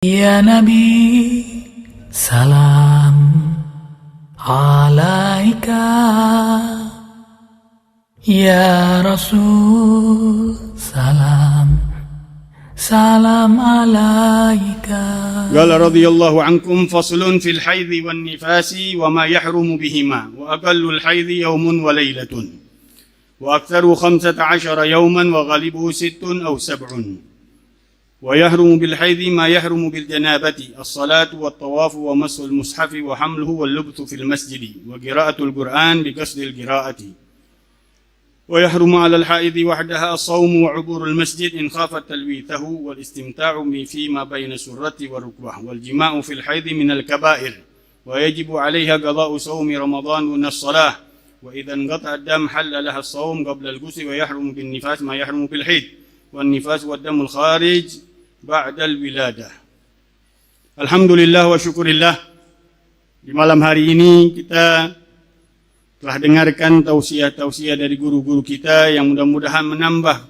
Ya Nabi, salam alaika. Ya Rasul, salam alaika. Qala radhiyallahu ankum faslun fil haidhi wan nifasi wa ma yahrumu bihima wa aqallul haidhi yawmun wa laylatun wa aktharu 15 yawman wa ghalibuhu 6 aw 7 wa yahrumu bil haidhi ma yahrumu bil janabati as-salatu wat tawafu wa mas'ul mushafi wa hamluhu wal lubthu fil masjidi wa qira'atul Qur'an bi qasdil qira'ati wa yahrumu 'ala al-haidhi wahdaha as-sawmu wa 'uburul masjid in khafat talwithahu wal istimta'u fi ma bayna surrati wa rukbah wal jima'u fil haidhi min al-kaba'ir wa yajibu 'alayha qada'u sawmi ramadan wa as-salah wa idha inqata'a ad-dam halla laha as-sawm qabla al-ghusl wa yahrumu bin nifas ma yahrumu bil haid wan nifas wad damul kharij ba'dal wiladah. Alhamdulillah wa syukurillah. Di malam hari ini kita telah dengarkan tausiah-tausiah dari guru-guru kita yang mudah-mudahan menambah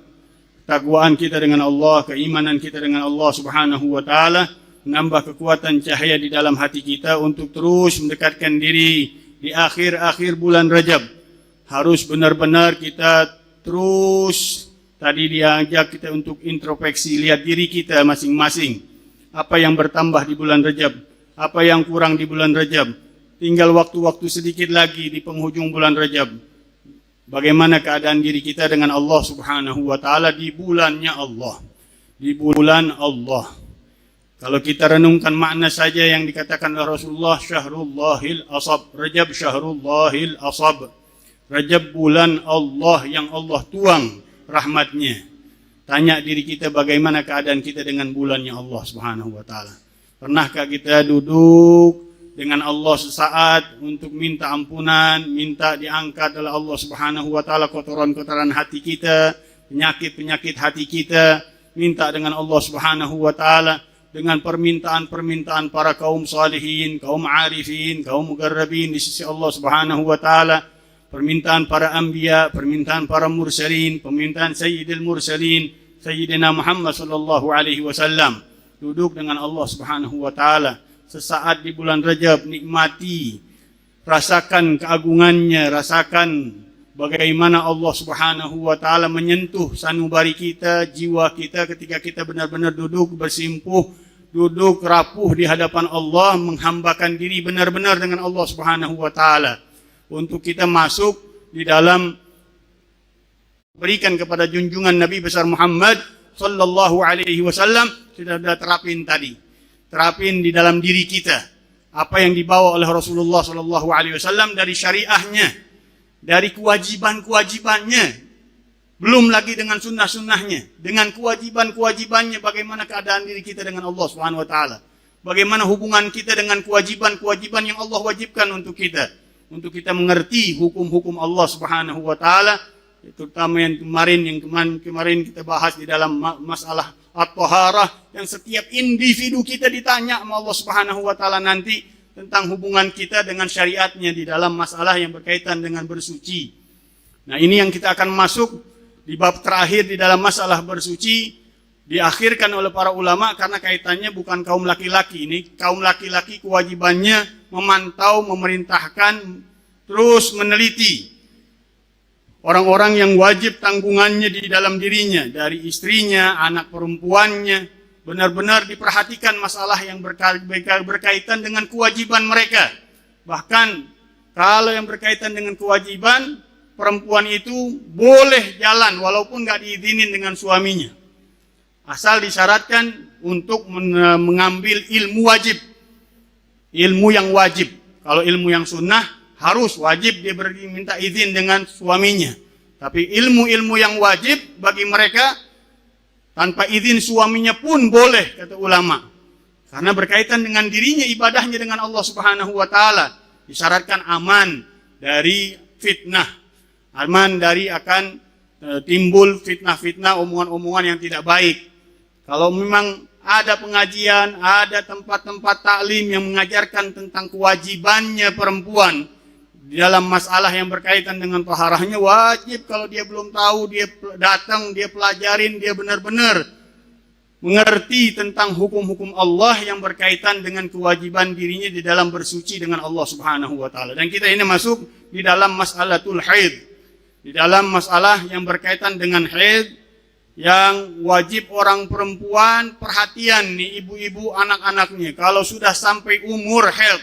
ketakwaan kita dengan Allah, keimanan kita dengan Allah Subhanahu wa taala, menambah kekuatan cahaya di dalam hati kita untuk terus mendekatkan diri di akhir-akhir bulan Rajab. Harus benar-benar kita terus tadi diajak kita untuk introspeksi, lihat diri kita masing-masing. Apa yang bertambah di bulan Rajab, apa yang kurang di bulan Rajab. Tinggal waktu-waktu sedikit lagi di penghujung bulan Rajab. Bagaimana keadaan diri kita dengan Allah Subhanahu wa taala di bulannya Allah. Di bulan Allah. Kalau kita renungkan makna saja yang dikatakan oleh Rasulullah, Syahrullahil Asab. Rajab Syahrullahil Asab. Rajab bulan Allah yang Allah tuang rahmatnya. Tanya diri kita bagaimana keadaan kita dengan bulannya Allah Subhanahu wa taala. Pernahkah kita duduk dengan Allah sesaat untuk minta ampunan, minta diangkat oleh Allah Subhanahu wa taala kotoran-kotoran hati kita, penyakit-penyakit hati kita, minta dengan Allah Subhanahu wa taala dengan permintaan-permintaan para kaum salihin, kaum arifin, kaum muqarrabin di sisi Allah Subhanahu wa taala. Permintaan para anbiya, permintaan para mursalin, permintaan sayyidil mursalin, sayyidina Muhammad sallallahu alaihi wasallam. Duduk dengan Allah Subhanahu wa taala sesaat di bulan Rajab, nikmati, rasakan keagungannya, rasakan bagaimana Allah Subhanahu wa taala menyentuh sanubari kita, jiwa kita ketika kita benar-benar duduk bersimpuh, duduk rapuh di hadapan Allah, menghambakan diri benar-benar dengan Allah Subhanahu wa taala. Untuk kita masuk di dalam berikan kepada junjungan Nabi besar Muhammad sallallahu alaihi wasallam, sudah terapin tadi. Terapin di dalam diri kita apa yang dibawa oleh Rasulullah sallallahu alaihi wasallam dari syariahnya, dari kewajiban-kewajibannya, belum lagi dengan sunnah-sunnahnya, dengan kewajiban-kewajibannya, bagaimana keadaan diri kita dengan Allah Subhanahu wa taala. Bagaimana hubungan kita dengan kewajiban-kewajiban yang Allah wajibkan untuk kita. Untuk kita mengerti hukum-hukum Allah Subhanahu wa taala, terutama yang kemarin kita bahas di dalam masalah at-taharah, yang setiap individu kita ditanya sama Allah Subhanahu wa taala nanti tentang hubungan kita dengan syariatnya di dalam masalah yang berkaitan dengan bersuci. Nah, ini yang kita akan masuk di bab terakhir di dalam masalah bersuci, diakhirkan oleh para ulama karena kaitannya bukan kaum laki-laki. Ini kaum laki-laki kewajibannya memantau, memerintahkan, terus meneliti orang-orang yang wajib tanggungannya di dalam dirinya, dari istrinya, anak perempuannya, benar-benar diperhatikan masalah yang berkaitan dengan kewajiban mereka. Bahkan kalau yang berkaitan dengan kewajiban, perempuan itu boleh jalan walaupun nggak diizinin dengan suaminya. Asal disyaratkan untuk mengambil ilmu wajib. Ilmu yang wajib. Kalau ilmu yang sunnah, harus wajib dia minta izin dengan suaminya. Tapi ilmu-ilmu yang wajib bagi mereka, tanpa izin suaminya pun boleh, kata ulama. Karena berkaitan dengan dirinya, ibadahnya dengan Allah Subhanahu wa ta'ala. Disyaratkan aman dari fitnah. Aman dari akan timbul fitnah-fitnah, omongan-omongan yang tidak baik. Kalau memang ada pengajian, ada tempat-tempat taklim yang mengajarkan tentang kewajibannya perempuan di dalam masalah yang berkaitan dengan taharahnya, wajib kalau dia belum tahu, dia datang, dia pelajarin, dia benar-benar mengerti tentang hukum-hukum Allah yang berkaitan dengan kewajiban dirinya di dalam bersuci dengan Allah Subhanahu wa taala. Dan kita ini masuk di dalam mas'alatul haid. Di dalam masalah yang berkaitan dengan haid yang wajib orang perempuan perhatian nih ibu-ibu anak-anaknya kalau sudah sampai umur haid.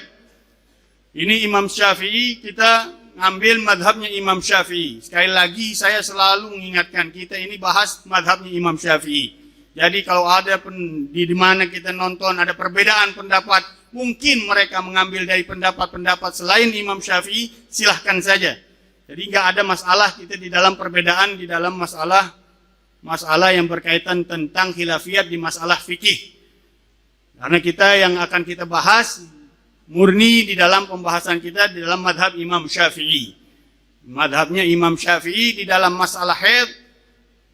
Ini Imam Syafi'i, kita ngambil madhabnya Imam Syafi'i. Sekali lagi saya selalu mengingatkan kita ini bahas madhabnya Imam Syafi'i. Jadi kalau ada di mana kita nonton ada perbedaan pendapat, mungkin mereka mengambil dari pendapat-pendapat selain Imam Syafi'i, silahkan saja. Jadi nggak ada masalah kita di dalam perbedaan di dalam masalah yang berkaitan tentang khilafiyat di masalah fikih. Karena kita yang akan kita bahas murni di dalam pembahasan kita di dalam madhab Imam Syafi'i. Madhabnya Imam Syafi'i di dalam masalah haid,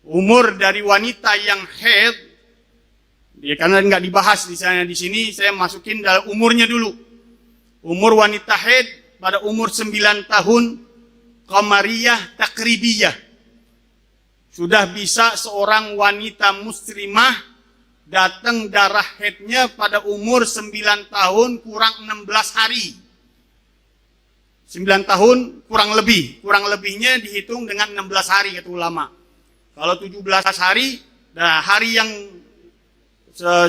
umur dari wanita yang haid, ya karena nggak dibahas di sana di sini, saya masukin dalam umurnya dulu. Umur wanita haid pada umur 9 tahun, qamariyah takribiyah. Sudah bisa seorang wanita muslimah datang darah haidnya pada umur 9 tahun kurang 16 hari. 9 tahun kurang lebihnya dihitung dengan 16 hari kata ulama. Kalau 17 hari, nah hari yang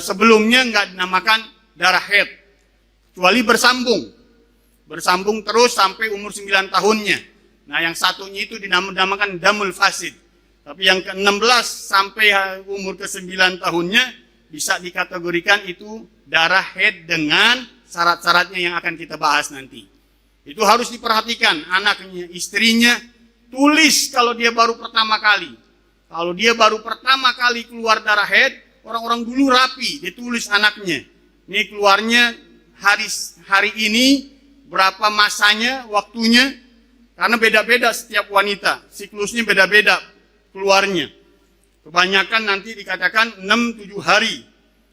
sebelumnya nggak dinamakan darah haid, kecuali bersambung terus sampai umur 9 tahunnya. Nah yang satunya itu dinamakan damul fasid. Tapi yang ke-16 sampai umur ke-9 tahunnya bisa dikategorikan itu darah haid dengan syarat-syaratnya yang akan kita bahas nanti. Itu harus diperhatikan anaknya, istrinya, tulis kalau dia baru pertama kali. Kalau dia baru pertama kali keluar darah haid, orang-orang dulu rapi, dia tulis anaknya. Ini keluarnya hari ini, berapa masanya, waktunya, karena beda-beda setiap wanita, siklusnya beda-beda keluarnya. Kebanyakan nanti dikatakan 6-7 hari.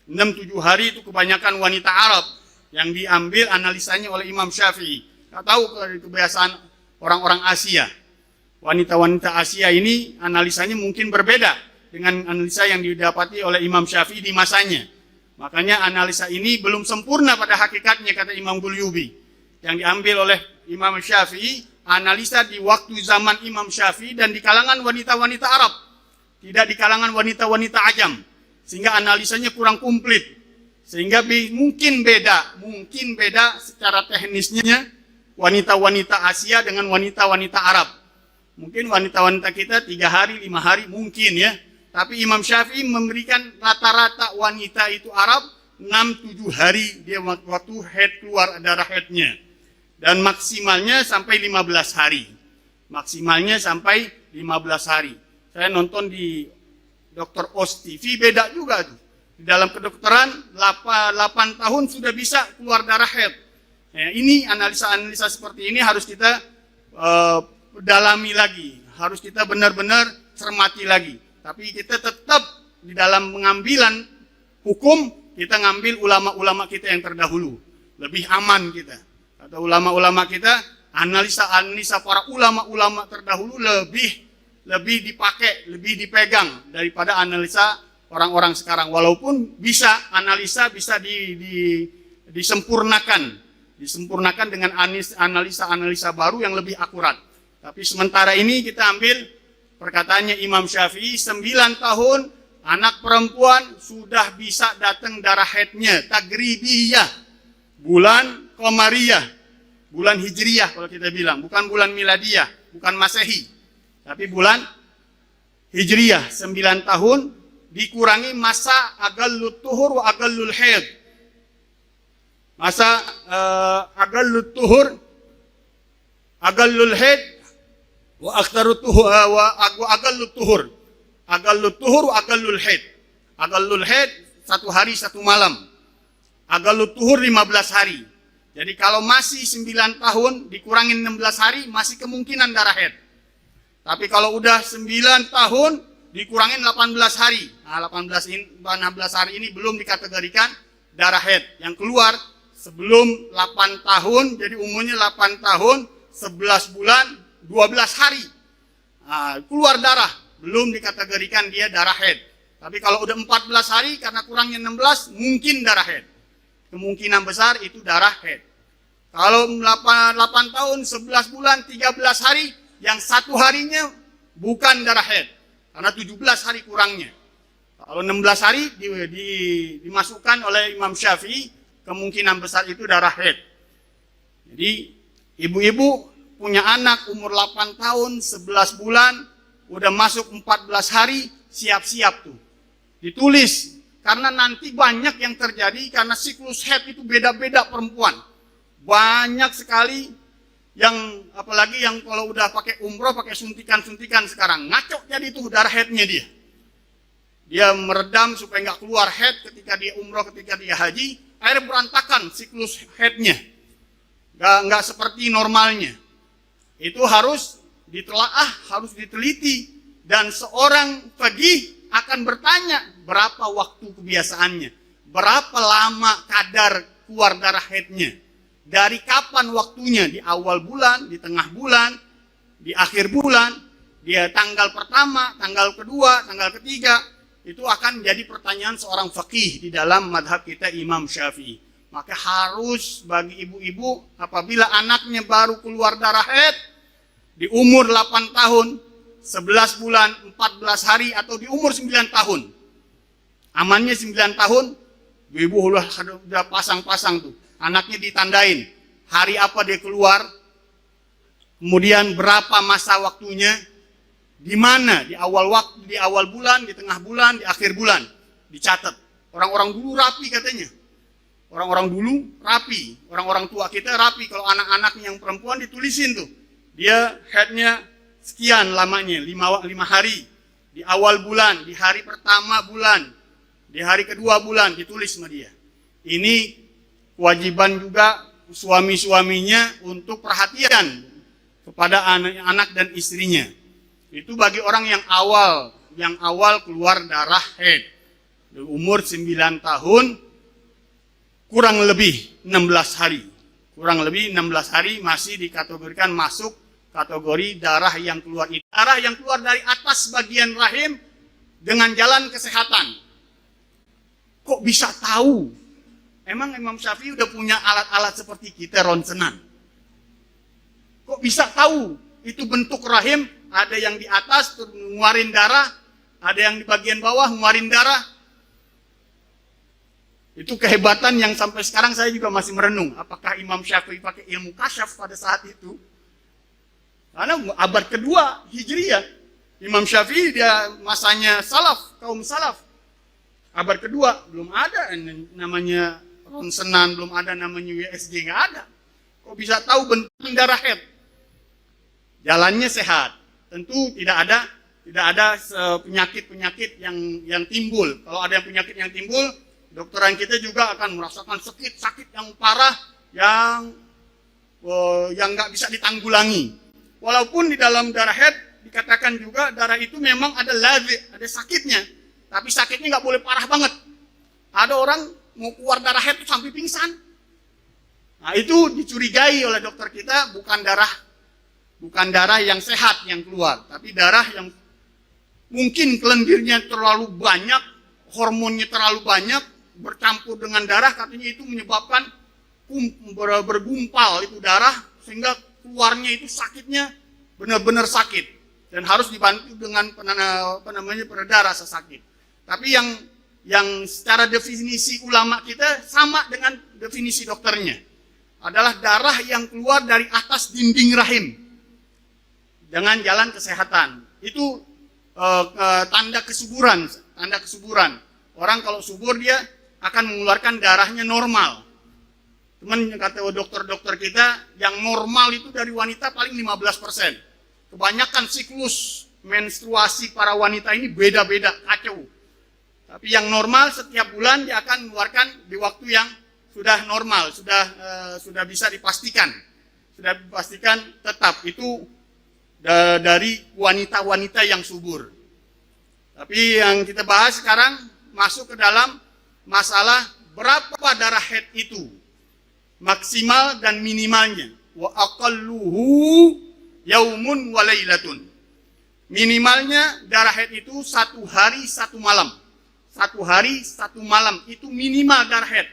6-7 hari itu kebanyakan wanita Arab yang diambil analisanya oleh Imam Syafi'i. Nggak tahu kebiasaan orang-orang Asia. Wanita-wanita Asia ini analisanya mungkin berbeda dengan analisa yang didapati oleh Imam Syafi'i di masanya. Makanya analisa ini belum sempurna pada hakikatnya kata Imam Gulyubi. Yang diambil oleh Imam Syafi'i, analisa di waktu zaman Imam Syafi'i dan di kalangan wanita-wanita Arab. Tidak di kalangan wanita-wanita Ajam. Sehingga analisanya kurang komplit. Sehingga mungkin beda secara teknisnya wanita-wanita Asia dengan wanita-wanita Arab. Mungkin wanita-wanita kita 3 hari, 5 hari mungkin ya. Tapi Imam Syafi'i memberikan rata-rata wanita itu Arab 6-7 hari dia waktu haid keluar darah haidnya. Dan maksimalnya sampai 15 hari. Maksimalnya sampai 15 hari. Saya nonton di Dr. Oz TV, beda juga tuh. Di dalam kedokteran 8 tahun sudah bisa keluar darah haid. Nah, ini analisa-analisa seperti ini harus kita dalami lagi, harus kita benar-benar cermati lagi. Tapi kita tetap di dalam pengambilan hukum, kita ngambil ulama-ulama kita yang terdahulu. Lebih aman kita. Kata ulama-ulama kita, analisa-analisa para ulama-ulama terdahulu lebih dipakai, lebih dipegang daripada analisa orang-orang sekarang. Walaupun analisa bisa disempurnakan dengan analisa-analisa baru yang lebih akurat. Tapi sementara ini kita ambil perkataannya Imam Syafi'i, 9 tahun anak perempuan sudah bisa datang darah haidnya, tagribiyah, bulan qamariyah, bulan hijriyah kalau kita bilang, bukan bulan miladiyah, bukan masehi, tapi bulan hijriyah. 9 tahun dikurangi masa agallul tuhur wa agallul haid. Masa agallul tuhur, agallul haid wa aktharut tuhur wa agallul tuhur. Agallul tuhur wa agallul haid. Agallul haid 1 hari 1 malam. Agallul tuhur 15 hari. Jadi kalau masih 9 tahun dikurangin 16 hari masih kemungkinan darah haid. Tapi kalau udah 9 tahun dikurangin 18 hari. Nah, 16 hari ini belum dikategorikan darah haid. Yang keluar sebelum 8 tahun, jadi umurnya 8 tahun, 11 bulan, 12 hari. Nah, keluar darah, belum dikategorikan dia darah haid. Tapi kalau udah 14 hari karena kurangnya 16, mungkin darah haid. Kemungkinan besar itu darah haid. Kalau 8 tahun, 11 bulan, 13 hari, yang 1 harinya bukan darah haid. Karena 17 hari kurangnya. Kalau 16 hari dimasukkan oleh Imam Syafi'i, kemungkinan besar itu darah haid. Jadi ibu-ibu punya anak umur 8 tahun, 11 bulan, udah masuk 14 hari, siap-siap tuh. Ditulis, karena nanti banyak yang terjadi karena siklus haid itu beda-beda perempuan. Banyak sekali yang, apalagi yang kalau udah pakai umroh, pakai suntikan-suntikan sekarang, ngaco jadi tuh darah haidnya dia. Dia meredam supaya nggak keluar haid ketika dia umroh, ketika dia haji, akhirnya berantakan siklus haidnya. Nggak seperti normalnya. Itu harus ditelaah, harus diteliti, dan seorang faqih akan bertanya berapa waktu kebiasaannya, berapa lama kadar keluar darah haidnya, dari kapan waktunya, di awal bulan, di tengah bulan, di akhir bulan, dia tanggal pertama, tanggal kedua, tanggal ketiga. Itu akan jadi pertanyaan seorang faqih di dalam madhab kita Imam Syafi'i. Maka harus bagi ibu-ibu apabila anaknya baru keluar darah haid di umur 8 tahun, 11 bulan, 14 hari, atau di umur 9 tahun. Amannya 9 tahun, ibu udah pasang-pasang tuh. Anaknya ditandain, hari apa dia keluar, kemudian berapa masa waktunya, di mana, di awal waktu, di awal bulan, di tengah bulan, di akhir bulan. Dicatat. Orang-orang dulu rapi katanya. Orang-orang dulu rapi. Orang-orang tua kita rapi. Kalau anak-anaknya yang perempuan ditulisin tuh. Dia haidnya sekian lamanya, 5 hari. Di awal bulan, di hari pertama bulan, di hari kedua bulan, ditulis sama dia. Ini kewajiban juga suami-suaminya untuk perhatian kepada anak-anak dan istrinya. Itu bagi orang yang awal keluar darah haid. Di umur 9 tahun, kurang lebih 16 hari. Kurang lebih 16 hari masih dikategorikan masuk kategori darah yang keluar itu. Darah yang keluar dari atas bagian rahim dengan jalan kesehatan. Kok bisa tahu? Emang Imam Syafi'i udah punya alat-alat seperti kita ronsenan? Kok bisa tahu itu bentuk rahim? Ada yang di atas ngeluarin darah, ada yang di bagian bawah ngeluarin darah. Itu kehebatan yang sampai sekarang saya juga masih merenung. Apakah Imam Syafi'i pakai ilmu kasyaf pada saat itu? Karena abad kedua Hijriyah, Imam Syafi'i dia masanya salaf, kaum salaf. Abad kedua belum ada namanya ronsenan, belum ada namanya USG, nggak ada. Kok bisa tahu bentuk darah haid? Jalannya sehat. Tentu tidak ada penyakit-penyakit yang timbul. Kalau ada penyakit yang timbul, dokteran kita juga akan merasakan sakit yang parah yang nggak bisa ditanggulangi. Walaupun di dalam darah haid dikatakan juga darah itu memang ada ladhi, ada sakitnya, tapi sakitnya nggak boleh parah banget. Ada orang mau keluar darah haid sampai pingsan. Nah, itu dicurigai oleh dokter kita bukan darah yang sehat yang keluar, tapi darah yang mungkin kelendirnya terlalu banyak, hormonnya terlalu banyak, bercampur dengan darah, katanya itu menyebabkan bergumpal itu darah, sehingga keluarnya itu sakitnya benar-benar sakit, dan harus dibantu dengan peredar rasa sakit. Tapi yang secara definisi ulama kita sama dengan definisi dokternya, adalah darah yang keluar dari atas dinding rahim dengan jalan kesehatan. Itu tanda kesuburan. Orang kalau subur dia akan mengeluarkan darahnya normal. Cuman kata dokter-dokter kita, yang normal itu dari wanita paling 15%. Kebanyakan siklus menstruasi para wanita ini beda-beda, kacau. Tapi yang normal setiap bulan dia akan mengeluarkan di waktu yang sudah normal, sudah bisa dipastikan. Sudah dipastikan tetap itu dari wanita-wanita yang subur. Tapi yang kita bahas sekarang masuk ke dalam masalah berapa darah haid itu, maksimal dan minimalnya. Wa aqalluhu yaumun wa lailatun. Minimalnya darah haid itu 1 hari 1 malam. 1 hari 1 malam itu minimal darah haid,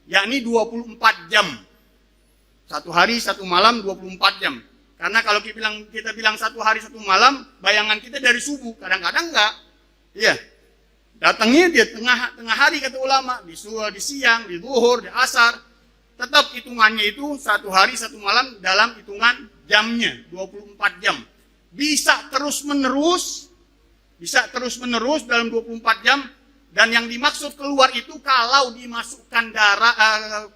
yakni 24 jam. 1 hari 1 malam 24 jam. Karena kalau kita bilang 1 hari 1 malam, bayangan kita dari subuh, kadang-kadang enggak. Iya. Datangnya dia tengah hari kata ulama, di siang, di zuhur, di asar. Tetap hitungannya itu 1 hari 1 malam dalam hitungan jamnya, 24 jam. Bisa terus-menerus dalam 24 jam. Dan yang dimaksud keluar itu kalau dimasukkan darah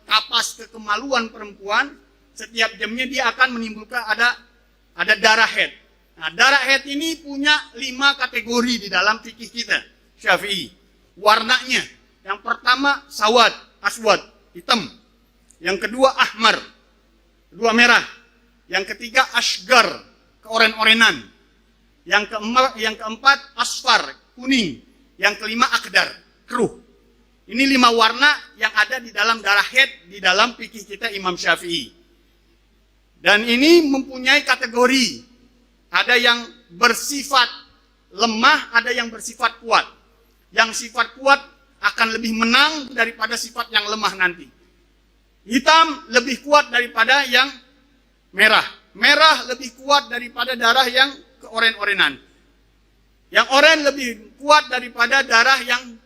kapas kekemaluan perempuan, setiap jamnya dia akan menimbulkan ada darah haid. Nah, darah haid ini punya 5 kategori di dalam fikih kita Syafi'i. Warnanya, yang pertama aswad, hitam. Yang kedua ahmar, kedua merah. Yang ketiga asgar, keoren-orenan. Yang keempat asfar, kuning. Yang kelima akdar, keruh. Ini 5 warna yang ada di dalam darah haid di dalam fikih kita Imam Syafi'i. Dan ini mempunyai kategori. Ada yang bersifat lemah, ada yang bersifat kuat. Yang sifat kuat akan lebih menang daripada sifat yang lemah nanti. Hitam lebih kuat daripada yang merah. Merah lebih kuat daripada darah yang keoren-orenan. Yang oranye lebih kuat daripada darah yang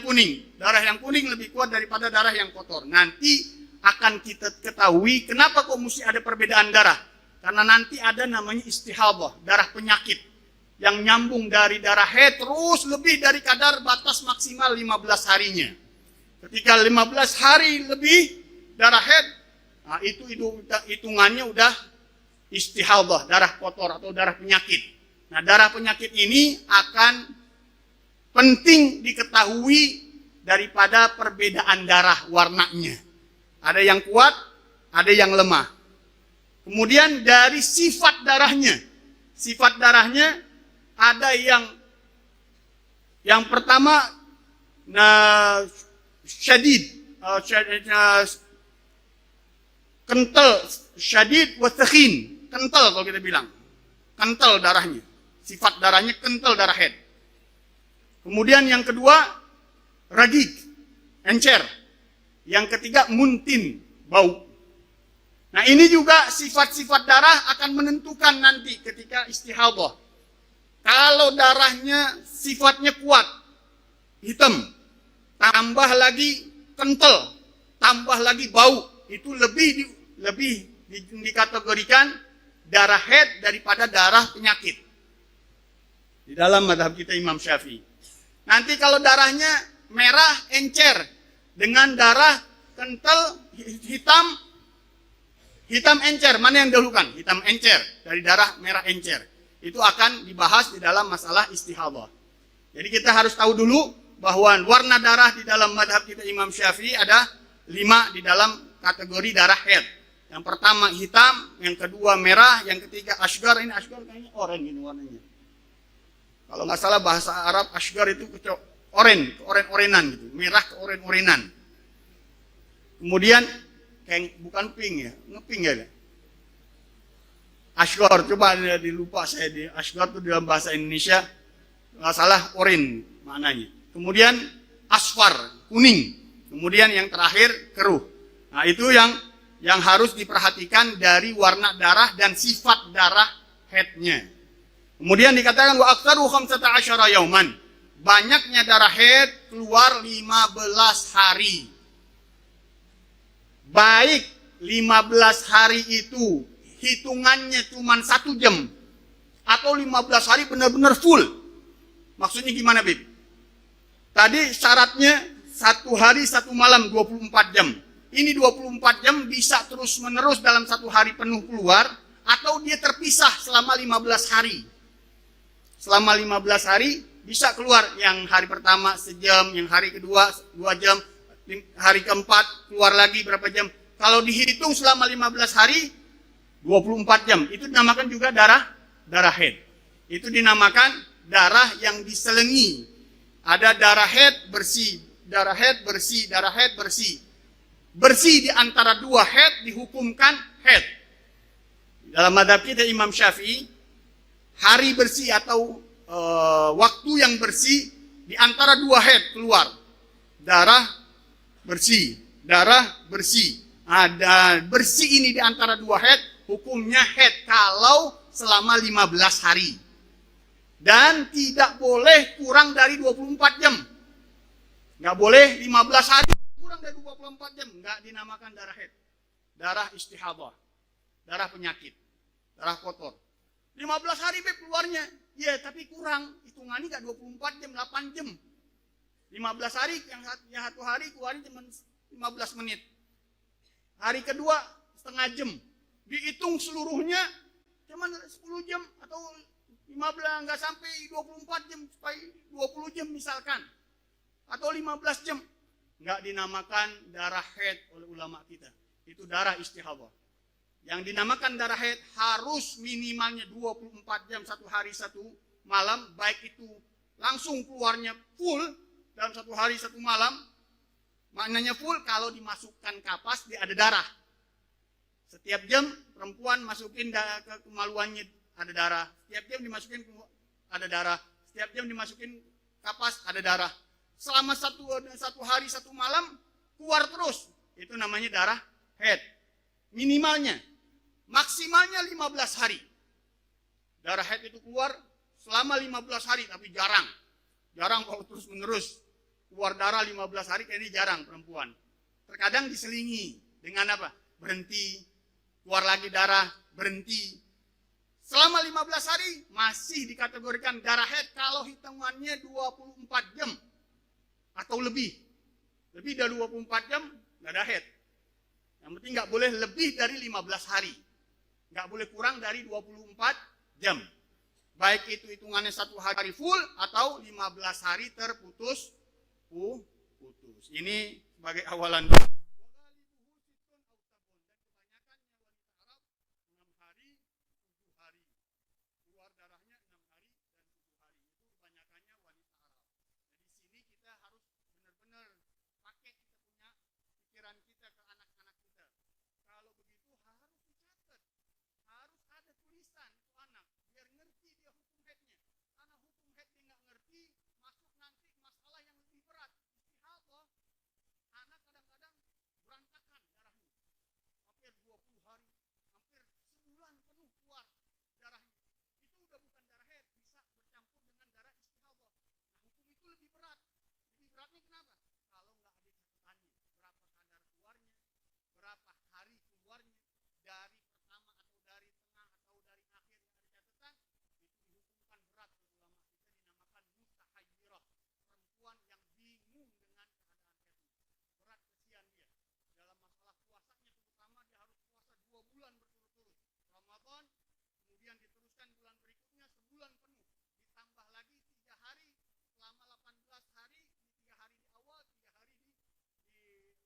kuning. Darah yang kuning lebih kuat daripada darah yang kotor. Nanti akan kita ketahui kenapa kok mesti ada perbedaan darah. Karena nanti ada namanya istihadah, darah penyakit. Yang nyambung dari darah haid terus lebih dari kadar batas maksimal 15 harinya. Ketika 15 hari lebih darah haid, nah itu hitungannya udah istihadah, darah kotor atau darah penyakit. Nah, darah penyakit ini akan penting diketahui daripada perbedaan darah warnanya. Ada yang kuat, ada yang lemah. Kemudian dari sifat darahnya. Sifat darahnya ada yang pertama syadid, kental, syadid wa thakhin, kental kalau kita bilang. Kental darahnya. Sifat darahnya kental, darah haid. Kemudian yang kedua, ragig, encer. Yang ketiga, muntin, bau. Nah ini juga sifat-sifat darah akan menentukan nanti ketika istihadah. Kalau darahnya sifatnya kuat, hitam, tambah lagi kental, tambah lagi bau, itu lebih dikategorikan darah haid daripada darah penyakit. Di dalam mazhab kita Imam Syafi'i. Nanti kalau darahnya merah encer dengan darah kental hitam encer, mana yang dahulukan? Hitam encer dari darah merah encer. Itu akan dibahas di dalam masalah istihadah. Jadi kita harus tahu dulu bahwa warna darah di dalam mazhab kita Imam Syafi'i ada 5 di dalam kategori darah haid. Yang pertama hitam, yang kedua merah, yang ketiga asgar. Ini asgar kayaknya oranye ini warnanya. Kalau nggak salah bahasa Arab asgar itu keoren-orenan gitu, merah keoren-orenan. Kemudian kayak bukan pink ya, ngepink ya. Asgar, coba dilupa saya di asgar itu dalam bahasa Indonesia nggak salah oren maknanya. Kemudian asfar, kuning. Kemudian yang terakhir keruh. Nah itu yang harus diperhatikan dari warna darah dan sifat darah haidnya. Kemudian dikatakan wa aktsaru 15 yauman. Banyaknya darah haid keluar 15 hari. Baik 15 hari itu hitungannya cuma 1 jam atau 15 hari benar-benar full. Maksudnya gimana, Bib? Tadi syaratnya 1 hari 1 malam 24 jam. Ini 24 jam bisa terus-menerus dalam 1 hari penuh keluar atau dia terpisah selama 15 hari. Selama 15 hari bisa keluar yang hari pertama sejam, yang hari kedua 2 jam, hari keempat keluar lagi berapa jam. Kalau dihitung selama 15 hari 24 jam. Itu dinamakan juga darah haid. Itu dinamakan darah yang diselengi. Ada darah haid bersih, darah haid bersih, darah haid bersih. Bersih di antara 2 haid dihukumkan haid. Dalam mazhab kita Imam Syafi'i, hari bersih atau waktu yang bersih di antara dua haid keluar darah bersih, darah bersih. Ada bersih ini di antara dua haid, hukumnya haid kalau selama 15 hari. Dan tidak boleh kurang dari 24 jam. Nggak boleh 15 hari kurang dari 24 jam. Nggak dinamakan darah haid. Darah istihadah. Darah penyakit. Darah kotor. 15 hari keluarnya. Ya, tapi kurang. Hitungannya nggak 24 jam, 8 jam. 15 hari, yang satu hari keluarnya cuma 15 menit. Hari kedua setengah jam. Dihitung seluruhnya cuma 10 jam atau 15, nggak sampai 24 jam, sampai 20 jam misalkan. Atau 15 jam. Nggak dinamakan darah haid oleh ulama kita. Itu darah istihadah. Yang dinamakan darah haid harus minimalnya 24 jam, satu hari satu malam. Baik itu langsung keluarnya full dalam satu hari satu malam. Maknanya full kalau dimasukkan kapas dia ada darah. Setiap jam perempuan masukin ke kemaluannya ada darah. Setiap jam dimasukin ada darah. Setiap jam dimasukin kapas ada darah. Selama satu hari satu malam keluar terus. Itu namanya darah haid. Minimalnya. Maksimalnya 15 hari. Darah haid itu keluar selama 15 hari tapi jarang. Jarang kalau terus menerus. Keluar darah 15 hari kayaknya jarang perempuan. Terkadang diselingi dengan apa? Berhenti, keluar lagi darah, berhenti. Selama 15 hari masih dikategorikan darah haid kalau hitungannya 24 jam atau lebih. Lebih dari 24 jam nggak ada haid. Yang penting nggak boleh lebih dari 15 hari. Nggak boleh kurang dari 24 jam. Baik itu hitungannya satu hari full atau 15 hari terputus. Ini sebagai awalan dulu. Keluar darahnya 6 hari dan 7 hari. Itu kebanyakannya wanita Arab. Jadi sini kita harus benar-benar pakai kita punya pikiran kita ke anak-anak kita. Kalau begitu harus dicatat. Harus ada tulisan itu anak biar ngerti dia hukum haidnya. Karena hukum haid dia nggak ngerti, masuk nanti masalah yang lebih berat. Istihadah, anak kadang-kadang berantakan darahnya. Hampir 20 hari, hampir sebulan penuh keluar darahnya. Itu udah bukan darah haid, bisa bercampur dengan darah istihadah. Nah, hukum itu lebih berat. Lebih beratnya kenapa? Kalau nggak ada catatannya, berapa kadar keluarnya, berapa hari keluarnya, dari pertama atau dari tengah atau dari akhir nggak ada catatan, itu dihukumkan berat oleh ulama kita, dinamakan mutahayyirah, perempuan yang bingung dengan keadaan haidnya. Berat kesian dia. Dalam masalah puasanya terutama dia harus puasa 2 bulan berturut-turut. Ramadan, kemudian diteruskan bulan berikutnya sebulan penuh. Ditambah lagi 3 hari selama 18 hari, 3 hari di awal, 3 hari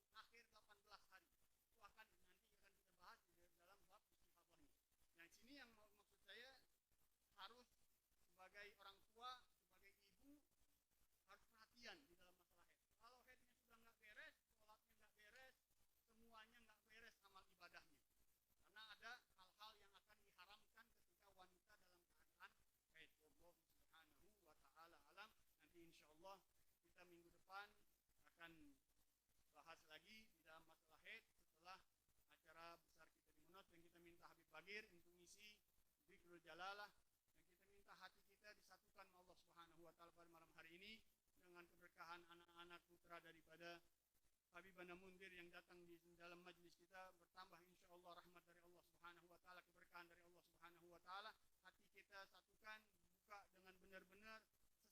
di akhir 18 hari. Itu nanti akan kita bahas di dalam bab istihadah ini. Nah, sini yang maksud saya harus sebagai orang tua, sebagai ibu harus perhatian di dalam masalah haid. Kalau haidnya sudah nggak beres, sholatnya nggak beres, semuanya nggak beres amal ibadahnya. Karena ada hal-hal yang akan diharamkan ketika wanita dalam keadaan haid. Allah Subhanahu wa taala alam. Nanti insyaallah kita minggu depan akan bahas lagi di dalam masalah haid setelah acara besar kita di Monas, dan kita minta Habib Bagir untuk ngisi Zikrul Jalalah, dan kita minta hati kita disatukan Allah Subhanahu wa taala pada malam hari ini dengan keberkahan anak-anak putra daripada Habib Bana Mundir yang datang di dalam majlis kita, bertambah insyaallah rahmat dari Allah Subhanahu wa taala, keberkahan dari Allah Subhanahu wa taala. Hati kita satukan, buka dengan benar-benar.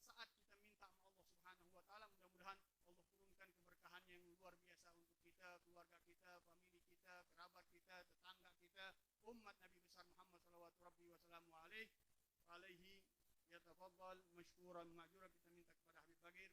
Sesaat kita minta sama Allah Subhanahu wa taala, mudah-mudahan Allah turunkan keberkahan yang luar biasa untuk kita, keluarga kita, famili kita, kerabat kita, tetangga kita, umat Nabi besar Muhammad sallallahu alaihi wasallam. Alaihi yatafaddal mashkuran ma'jura. Kita minta kepada Habib Bagir